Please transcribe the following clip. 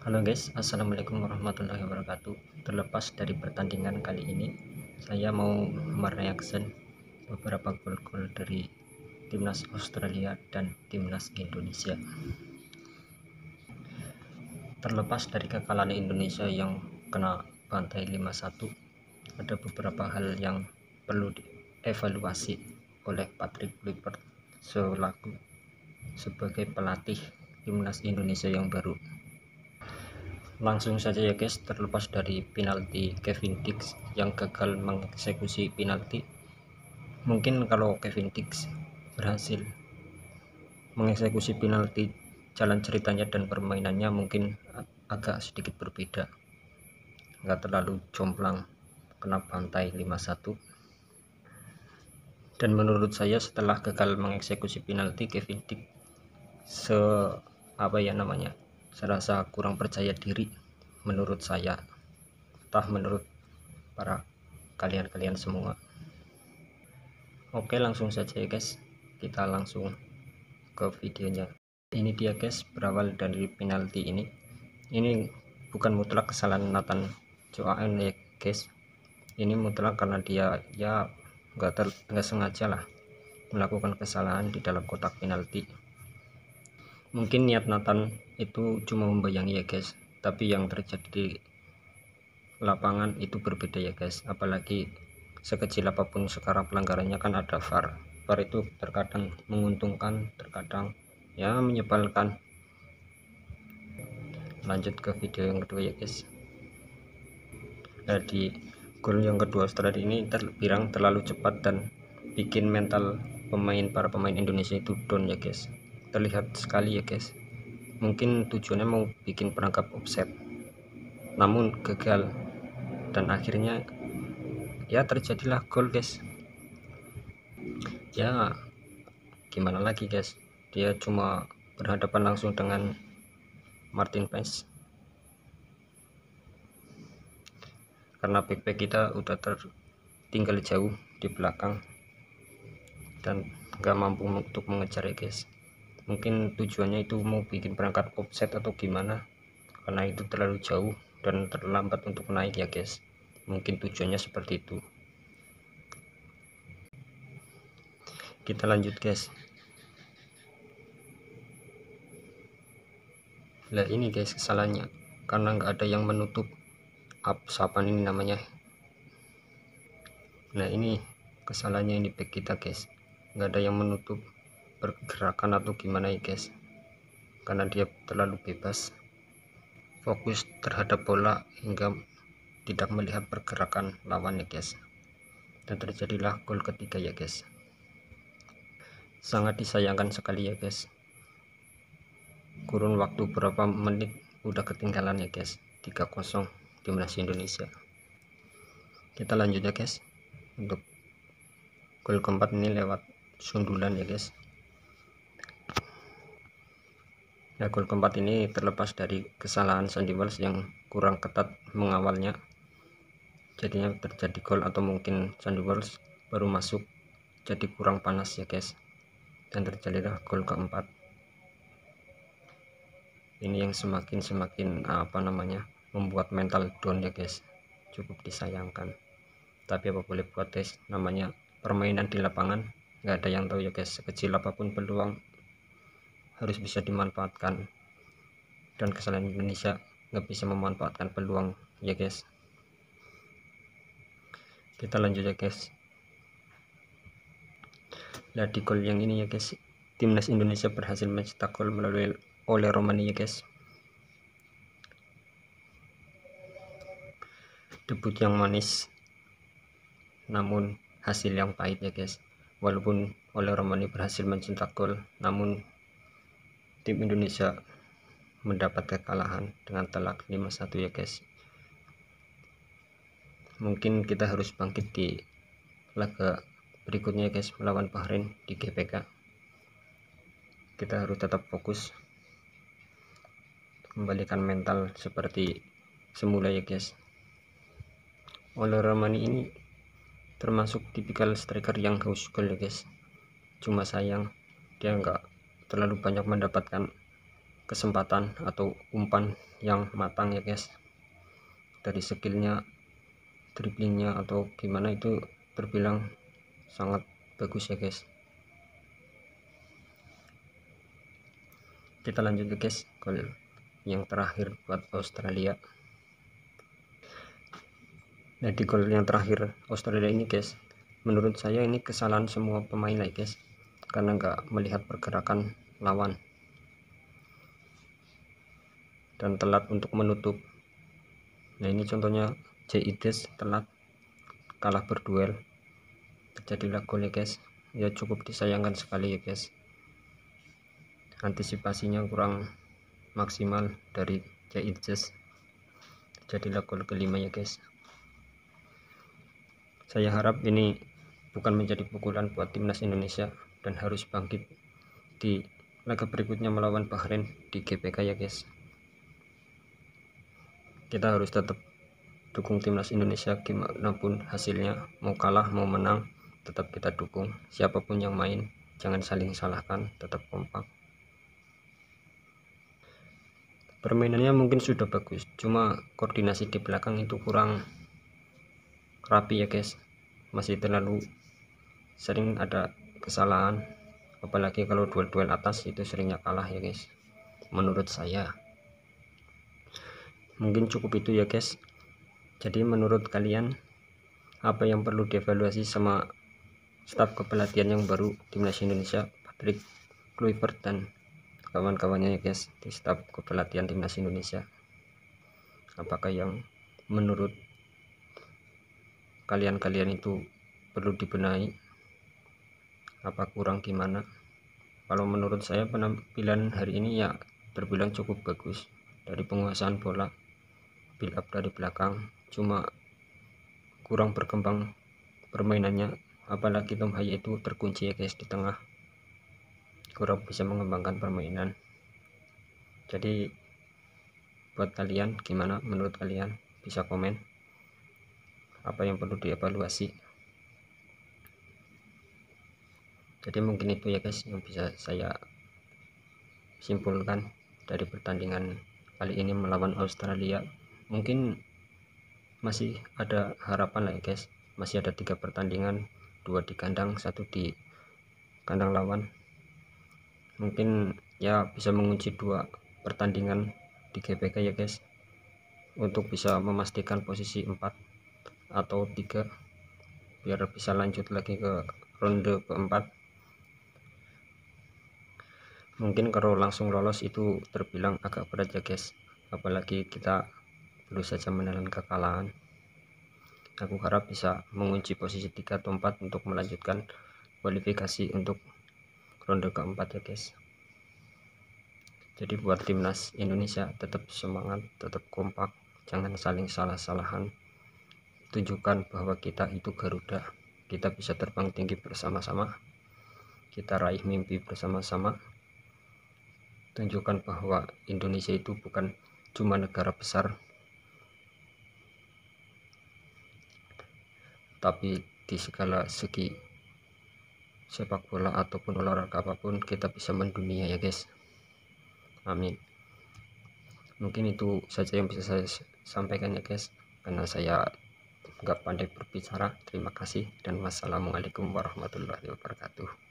Halo guys, assalamualaikum warahmatullahi wabarakatuh. Terlepas dari pertandingan kali ini, saya mau mereaksi beberapa gol-gol dari timnas Australia dan timnas Indonesia. Terlepas dari kekalahan Indonesia yang kena bantai 5-1, ada beberapa hal yang perlu dievaluasi oleh Patrick Kluivert selaku sebagai pelatih timnas Indonesia yang baru. Langsung saja ya guys, terlepas dari penalti Kevin Dix yang gagal mengeksekusi penalti, mungkin kalau Kevin Dix berhasil mengeksekusi penalti, jalan ceritanya dan permainannya mungkin agak sedikit berbeda, nggak terlalu jomplang kena bantai 5-1. Dan menurut saya setelah gagal mengeksekusi penalti, Kevin Dix serasa kurang percaya diri menurut saya, entah menurut para kalian semua. Oke, langsung saja ya guys, kita langsung ke videonya. Ini dia guys, berawal dari penalti ini bukan mutlak kesalahan Nathan Joaen ya guys, ini mutlak karena dia ya nggak sengaja lah melakukan kesalahan di dalam kotak penalti. Mungkin niat Nathan itu cuma membayangi ya guys, tapi yang terjadi di lapangan itu berbeda ya guys. Apalagi sekecil apapun sekarang pelanggarannya kan ada VAR. VAR itu terkadang menguntungkan, terkadang ya menyebalkan. Lanjut ke video yang kedua ya guys. Nah, di gol yang kedua setelah ini terbilang terlalu cepat dan bikin mental para pemain Indonesia itu down ya guys. Terlihat sekali ya guys, mungkin tujuannya mau bikin perangkap offset namun gagal, dan akhirnya ya terjadilah gol guys. Ya gimana lagi guys, dia cuma berhadapan langsung dengan Martin Paes karena back kita udah tertinggal jauh di belakang dan gak mampu untuk mengejar ya guys. Mungkin tujuannya itu mau bikin perangkat offset atau gimana, karena itu terlalu jauh dan terlambat untuk naik ya guys. Mungkin tujuannya seperti itu. Kita lanjut guys. Nah ini guys kesalahannya, karena nggak ada yang menutup sapan ini namanya. Nah ini kesalahannya, ini back kita guys, nggak ada yang menutup pergerakan atau gimana ya guys, karena dia terlalu bebas fokus terhadap bola hingga tidak melihat pergerakan lawan ya guys, dan terjadilah gol ketiga ya guys. Sangat disayangkan sekali ya guys, kurun waktu berapa menit udah ketinggalan ya guys, 3-0 timnas Indonesia. Kita lanjut ya guys, untuk gol keempat ini lewat sundulan ya guys. Nah, gol keempat ini terlepas dari kesalahan Sandy Walsh yang kurang ketat mengawalnya, jadinya terjadi gol, atau mungkin Sandy Walsh baru masuk jadi kurang panas ya guys, dan terjadilah gol keempat. Ini yang semakin membuat mental down ya guys, cukup disayangkan. Tapi apa boleh buat guys, namanya permainan di lapangan, nggak ada yang tahu ya guys, sekecil apapun peluang harus bisa dimanfaatkan, dan kesalahan Indonesia nggak bisa memanfaatkan peluang ya guys. Kita lanjut ya guys. Nah di gol yang ini ya guys, timnas Indonesia berhasil mencetak gol melalui oleh Romani ya guys. Debut yang manis namun hasil yang pahit ya guys. Walaupun oleh Romani berhasil mencetak gol, namun tim Indonesia mendapat kekalahan dengan telak 5-1 ya guys. Mungkin kita harus bangkit di laga berikutnya ya guys, melawan Bahrain di GPK. Kita harus tetap fokus, kembalikan mental seperti semula ya guys. Oleh Romani ini termasuk tipikal striker yang haus gol ya guys, cuma sayang dia nggak terlalu banyak mendapatkan kesempatan atau umpan yang matang ya guys. Dari skillnya, dribblingnya atau gimana itu terbilang sangat bagus ya guys. Kita lanjut ya guys, gol yang terakhir buat Australia. Nah di gol yang terakhir Australia ini guys, menurut saya ini kesalahan semua pemain lah guys, karena nggak melihat pergerakan lawan dan telat untuk menutup. Nah ini contohnya Jaides telat, kalah berduel, terjadilah gol ya guys. Ya cukup disayangkan sekali ya guys, antisipasinya kurang maksimal dari Jaides, terjadilah gol kelima ya guys. Saya harap ini bukan menjadi pukulan buat timnas Indonesia dan harus bangkit di laga berikutnya melawan Bahrain di GBK ya guys. Kita harus tetap dukung timnas Indonesia gimana pun hasilnya, mau kalah mau menang tetap kita dukung siapapun yang main, jangan saling salahkan, tetap kompak. Permainannya mungkin sudah bagus, cuma koordinasi di belakang itu kurang rapi ya guys, masih terlalu sering ada kesalahan, apalagi kalau duel-duel atas itu seringnya kalah ya guys, menurut saya. Mungkin cukup itu ya guys. Jadi menurut kalian apa yang perlu dievaluasi sama staf kepelatihan yang baru timnas Indonesia, Patrick Kluivert dan kawan-kawannya ya guys di staf kepelatihan timnas Indonesia? Apakah yang menurut kalian itu perlu dibenahi, apa kurang gimana? Kalau menurut saya penampilan hari ini ya terbilang cukup bagus, dari penguasaan bola, build up dari belakang, cuma kurang berkembang permainannya, apalagi Tom Haye itu terkunci ya guys di tengah, kurang bisa mengembangkan permainan. Jadi buat kalian gimana, menurut kalian bisa komen apa yang perlu dievaluasi. Jadi mungkin itu ya guys yang bisa saya simpulkan dari pertandingan kali ini melawan Australia. Mungkin masih ada harapan lah ya guys, masih ada 3 pertandingan, 2 di kandang, 1 di kandang lawan. Mungkin ya bisa mengunci 2 pertandingan di GBK ya guys, untuk bisa memastikan posisi 4 atau 3 biar bisa lanjut lagi ke ronde keempat. Mungkin kalau langsung lolos itu terbilang agak berat ya guys, apalagi kita baru saja menelan kekalahan. Aku harap bisa mengunci posisi 3 atau 4 untuk melanjutkan kualifikasi untuk ronde keempat ya guys. Jadi buat timnas Indonesia tetap semangat, tetap kompak, jangan saling salah-salahan, tunjukkan bahwa kita itu Garuda, kita bisa terbang tinggi bersama-sama, kita raih mimpi bersama-sama. Tunjukkan bahwa Indonesia itu bukan cuma negara besar, tapi di segala segi sepak bola ataupun olahraga apapun kita bisa mendunia ya guys. Amin. Mungkin itu saja yang bisa saya sampaikan ya guys, karena saya nggak pandai berbicara. Terima kasih dan wassalamualaikum warahmatullahi wabarakatuh.